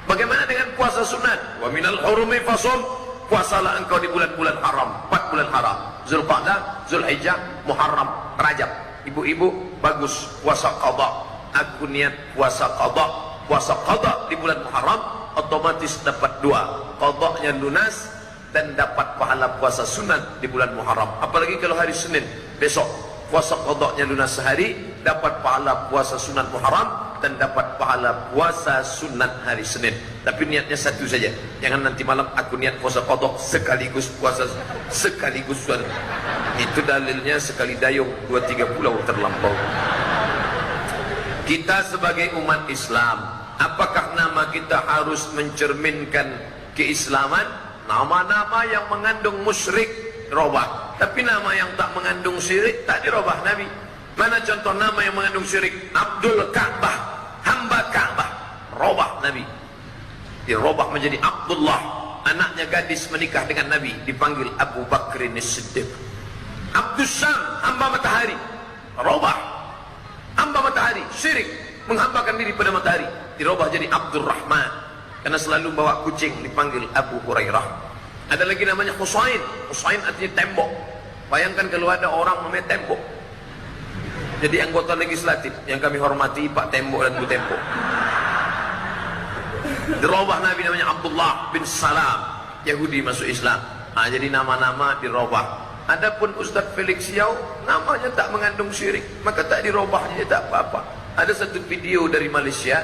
Bagaimana dengan puasa sunat? Wa minal hurumi fasum. Puasalah engkau di bulan-bulan haram, 4 bulan haram. Zulqa'dah, Zulhijjah, Muharram, Rajab. Ibu-ibu bagus puasa qada. Aku niat puasa qada. Puasa qada di bulan Muharram otomatis dapat 2. Qadanya lunas dan dapat pahala puasa sunat di bulan Muharram. Apalagi kalau hari Senin besok puasa qadanya lunas sehari, dapat pahala puasa sunat Muharram dan dapat pahala puasa sunat hari Senin. Tapi niatnya satu saja. Jangan nanti malam aku niat puasa qada sekaligus puasa sekaligus sunat. Itu dalilnya sekali dayung 2-3 pulau terlampau. Kita sebagai umat Islam, apakah nama kita harus mencerminkan keislaman? Nama-nama yang mengandung musyrik dirubah, tapi nama yang tak mengandung syirik tak dirubah Nabi. Mana contoh nama yang mengandung syirik? Abdul Ka'bah, hamba Ka'bah, robah Nabi. Dirubah menjadi Abdullah. Anaknya gadis menikah dengan Nabi dipanggil Abu Bakrin As-Siddiq. Abdus Syam, hamba matahari, robah. Hamba matahari, syirik, menghambakan diri pada matahari, dirubah jadi Abdul Rahman. Karena selalu bawa kucing dipanggil Abu Hurairah. Ada lagi namanya Husain. Husain artinya tembok. Bayangkan kalau ada orang namanya tembok. Jadi anggota legislatif yang kami hormati Pak Tembok dan Bu Tembok. Dirubah Nabi namanya Abdullah bin Salam. Yahudi masuk Islam. Jadi nama-nama dirubah. Adapun Ustaz Felix Yau namanya tak mengandung syirik, maka tak dirubah jadi tak apa-apa. Ada satu video dari Malaysia,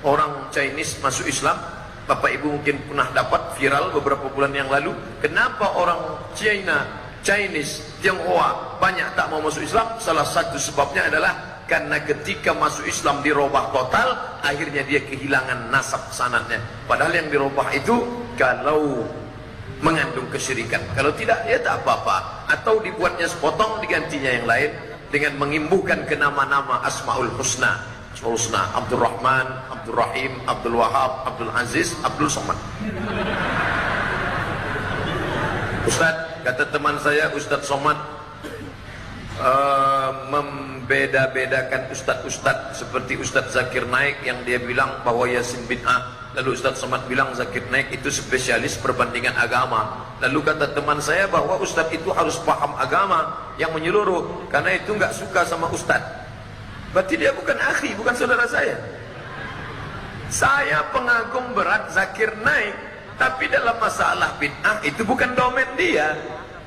orang Chinese masuk Islam. Bapak Ibu mungkin pernah dapat viral beberapa bulan yang lalu. Kenapa orang Chinese, Tionghoa banyak tak mau masuk Islam? Salah satu sebabnya adalah karena ketika masuk Islam dirubah total, akhirnya dia kehilangan nasab sanadnya. Padahal yang dirubah itu kalau mengandung kesyirikan, kalau tidak ya tak apa-apa, atau dibuatnya sepotong digantinya yang lain dengan mengimbuhkan ke nama-nama Asmaul Husna. Asmaul Husna, Abdul Rahman, Abdul Rahim, Abdul Wahab, Abdul Aziz, Abdul Somad. Ustaz, kata teman saya Ustaz Somad membeda-bedakan ustaz-ustaz seperti Ustaz Zakir Naik yang dia bilang bahwa Yasin bid'ah. Lalu Ustaz Somad bilang Zakir Naik itu spesialis perbandingan agama. Lalu kata teman saya bahwa Ustaz itu harus paham agama yang menyeluruh, karena itu nggak suka sama Ustaz. Berarti dia bukan akhi, bukan saudara saya. Saya pengagum berat Zakir Naik, tapi dalam masalah bid'ah itu bukan domain dia.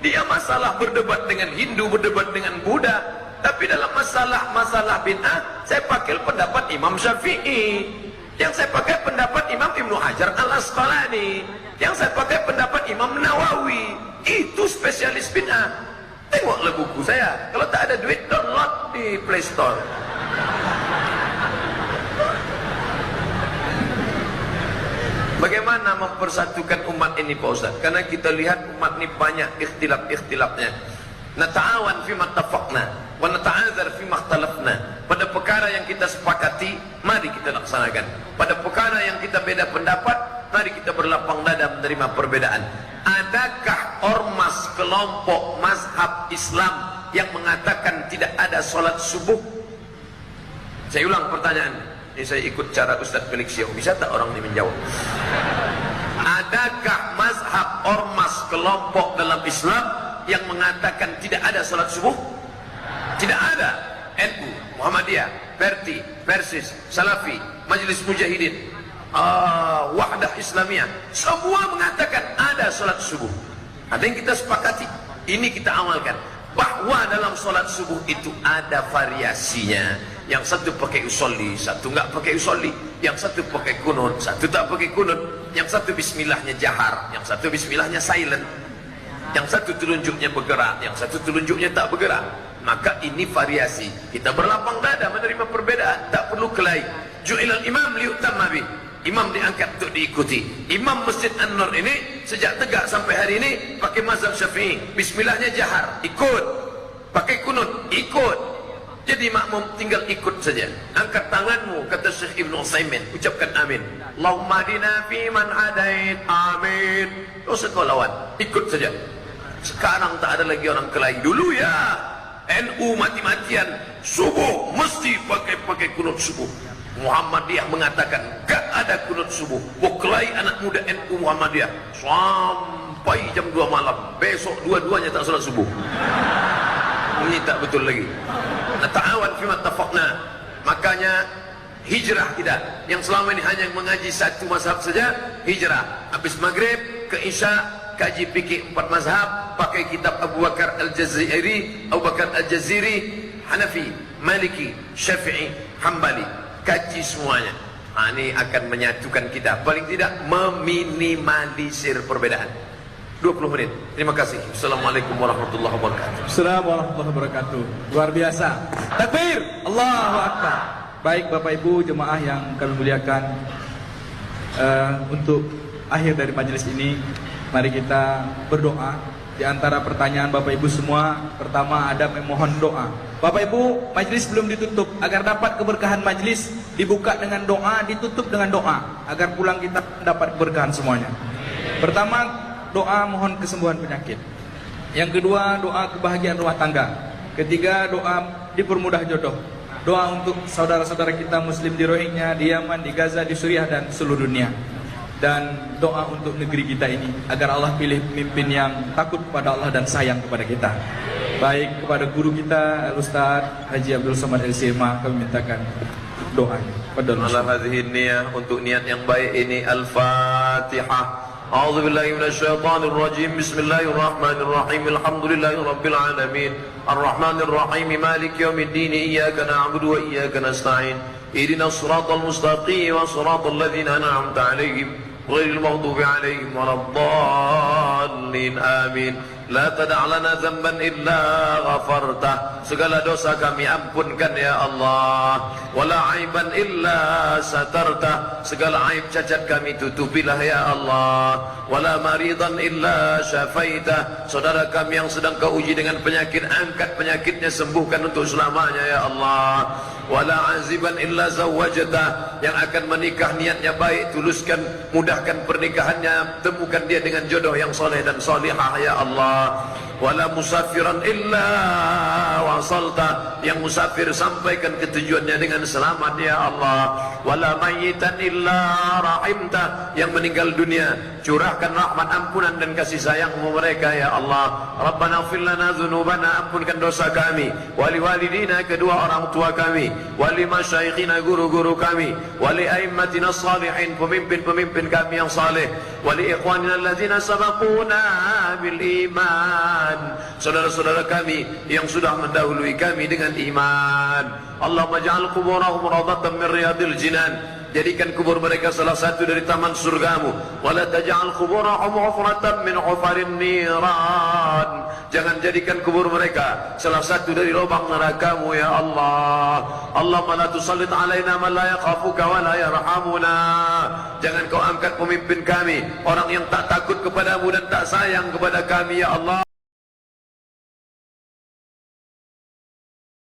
Dia masalah berdebat dengan Hindu, berdebat dengan Buddha. Tapi dalam masalah bid'ah, saya pakai pendapat Imam Syafi'i. Yang saya pakai pendapat Imam Ibnu Hajar Al-Asqalani. Yang saya pakai pendapat Imam Nawawi. Itu spesialis bid'ah. Tengoklah buku saya. Kalau tak ada duit, download di Play Store. Bagaimana mempersatukan umat ini Pak Ustaz? Karena kita lihat umat ini banyak ikhtilaf-ikhtilafnya. Nata'awan fima tafaqna wa nata'adzar fima ikhtalafna. Pada perkara yang kita sepakati, mari kita laksanakan. Pada perkara yang kita beda pendapat, mari kita berlapang dada menerima perbedaan. Adakah ormas kelompok mazhab Islam yang mengatakan tidak ada solat subuh? Saya ulang pertanyaan. Ini saya ikut cara Ustaz Felix Yau. Bisa tak orang ini menjawab? Adakah mazhab ormas kelompok dalam Islam yang mengatakan tidak ada salat subuh? Tidak ada. NU, Muhammadiyah, Perti, Persis, Salafi, Majelis Mujahidin, Wahdah Islamiyah, semua mengatakan ada salat subuh. Ada yang kita sepakati, ini kita amalkan. Bahwa dalam salat subuh itu ada variasinya. Yang satu pakai usolli, satu enggak pakai usolli. Yang satu pakai kunut, satu tak pakai kunut. Yang satu bismillahnya jahar, yang satu bismillahnya silent. Yang satu telunjuknya bergerak, yang satu telunjuknya tak bergerak. Maka ini variasi. Kita berlapang dada menerima perbedaan, tak perlu kelahi. Ju'ilal imam liutamma bih. Imam diangkat untuk diikuti. Imam Masjid An-Nur ini sejak tegak sampai hari ini pakai mazhab Syafi'i. Bismillahnya jahar, ikut. Pakai kunut, ikut. Jadi makmum tinggal ikut saja. Angkat tanganmu, kata Syekh Ibn Utsaimin, ucapkan amin. Allahumma hadina fi man hadait, amin. Tak usah kau lawan, ikut saja. Sekarang tak ada lagi orang kelahi. Dulu ya, NU mati-matian, subuh mesti pakai kunut subuh. Muhammadiyah mengatakan, gak ada kunut subuh. Kelahi anak muda NU Muhammadiyah sampai jam 2 malam. Besok dua-duanya tak salat subuh. Ini tak betul lagi. Nata'awan fima tafaqna. Makanya hijrah kita yang selama ini hanya mengaji satu mazhab saja, hijrah. Habis maghrib ke isya kaji fikih 4 mazhab, pakai kitab Abu Bakar Al-Jaziri, Hanafi, Maliki, Syafi'i, Hambali. Kaji semuanya. Ini akan menyatukan kita, paling tidak meminimalisir perbedaan. 20 menit. Terima kasih. Assalamualaikum warahmatullahi wabarakatuh. Assalamualaikum warahmatullahi wabarakatuh. Luar biasa. Takbir. Allahu Akbar. Baik Bapak Ibu jemaah yang kami muliakan, untuk akhir dari majelis ini, mari kita berdoa. Di antara pertanyaan Bapak Ibu semua, pertama ada memohon doa. Bapak Ibu, majelis belum ditutup. Agar dapat keberkahan majelis, dibuka dengan doa, ditutup dengan doa, agar pulang kita dapat keberkahan semuanya. Pertama, doa mohon kesembuhan penyakit. Yang kedua, doa kebahagiaan rumah tangga. Ketiga, doa dipermudah jodoh. Doa untuk saudara-saudara kita muslim di Rohingya, di Yaman, di Gaza, di Suriah, dan seluruh dunia. Dan doa untuk negeri kita ini, agar Allah pilih pemimpin yang takut kepada Allah dan sayang kepada kita. Baik kepada guru kita Al-Ustaz Haji Abdul Somad LCMA, kami mintakan doanya. Ala hadhihi niyah, untuk niat yang baik ini. Al-Fatihah. أعوذ بالله من الشيطان الرجيم بسم الله الرحمن الرحيم الحمد لله رب العالمين الرحمن الرحيم مالك يوم الدين إياك نعبد وإياك نستعين اهدنا الصراط المستقيم صراط الذين أنعمت عليهم غير المغضوب عليهم ولا الضالين آمين لا تدع لنا ذنبا إلا غفرته. Segala dosa kami ampunkan ya Allah. Wala aiban illa satarta. Segala aib cacat kami tutupilah ya Allah. Wala maridan illa syafaita. Saudara kami yang sedang kau uji dengan penyakit, angkat penyakitnya, sembuhkan untuk selamanya ya Allah. Wala aziban illa zawajata. Yang akan menikah niatnya baik, tuluskan, mudahkan pernikahannya, temukan dia dengan jodoh yang soleh dan solihah ya Allah. Wala musafiran illa wasalta. Yang musafir sampaikan ke tujuannya dengan selamat ya Allah. Wala mayitan illa rahimta. Yang meninggal dunia curahkan rahmat, ampunan dan kasih sayangmu mereka ya Allah. Rabbana ighfir lana dzunubana, ampunkan dosa kami, wali walidina, kedua orang tua kami, wali masyaikhina, guru-guru kami, wali aimmatina salihin, pemimpin-pemimpin kami yang saleh, wali ikhwanina alladzina sabaquna bil iman, saudara-saudara kami yang sudah mendahului kami dengan iman. Allahumma ja'al quburahum rawdatan min riyadil jinan. Jadikan kubur mereka salah satu dari taman surgamu. Wala taj'al quburahum hufratan min hufarin niran. Jangan jadikan kubur mereka salah satu dari lubang nerakamu ya Allah. Allahumma la tusallit alaina man la yakhafuka wa la yarhamuna. Jangan kau angkat pemimpin kami orang yang tak takut kepadamu dan tak sayang kepada kami ya Allah.